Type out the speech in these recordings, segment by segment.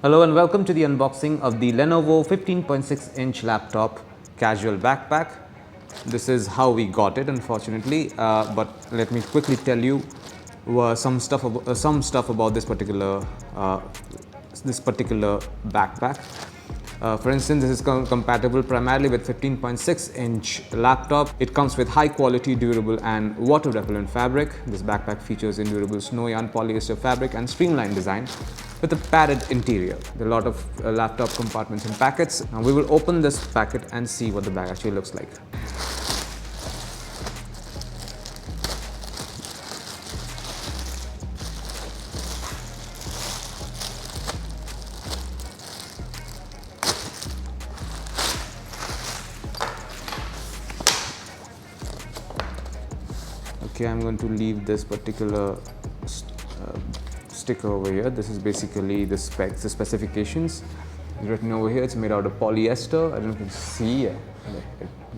Hello and welcome to the unboxing of the Lenovo 15.6 inch laptop casual backpack. This is how we got it, unfortunately, but let me quickly tell you some stuff about this particular backpack. For instance, this is compatible primarily with 15.6 inch laptop. It comes with high quality, durable and water repellent fabric. This backpack features endurable snow yarn polyester fabric and streamlined design with a padded interior. There are a lot of laptop compartments and packets. Now we will open this packet and see what the bag actually looks like. Okay, I'm going to leave this particular sticker over here. This is basically the specs, the specifications. It's written over here. It's made out of polyester. I don't know if you can see.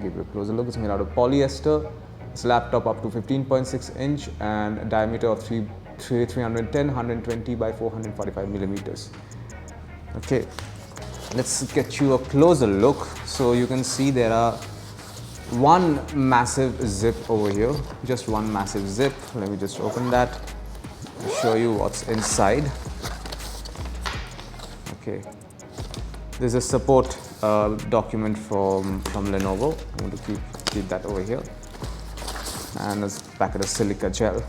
Give you a closer look. It's made out of polyester. It's a laptop up to 15.6 inch and a diameter of 310, 120 by 445 millimeters. Okay, let's get you a closer look. So you can see there are one massive zip over here, just one massive zip. Let me just open that and show you what's inside. Okay, there's a support document from Lenovo. I'm going to keep that over here, and a packet of silica gel.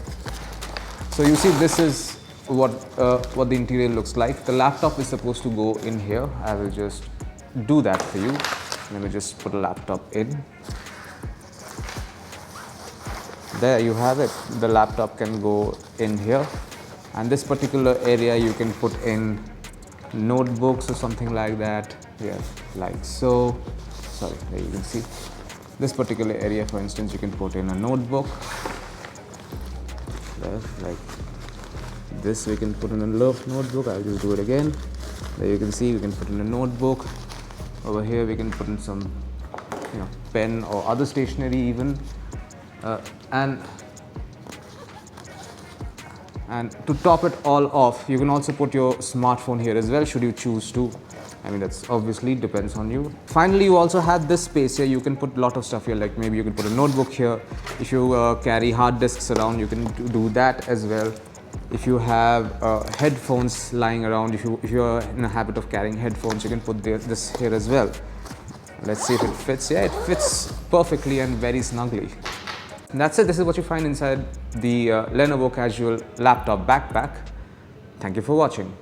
So you see, this is what the interior looks like. The laptop is supposed to go in here. I will just do that for you. Let me just put a laptop in. There you have it. The laptop can go in here, and this particular area you can put in notebooks or something like that. Yeah, like so. Sorry, there you can see this particular area. For instance, you can put in a notebook. There, like this, we can put in a notebook. I'll just do it again. There you can see we can put in a notebook. Over here we can put in some, pen or other stationery even. And to top it all off, you can also put your smartphone here as well, should you choose to. I mean, that's obviously depends on you. Finally, you also have this space here. You can put a lot of stuff here, like maybe you can put a notebook here. If you carry hard disks around, you can do that as well. If you have headphones lying around, if you are in a habit of carrying headphones, you can put this here as well. Let's see if it fits. Yeah, it fits perfectly and very snugly. And that's it. This is what you find inside the Lenovo Casual Laptop Backpack. Thank you for watching.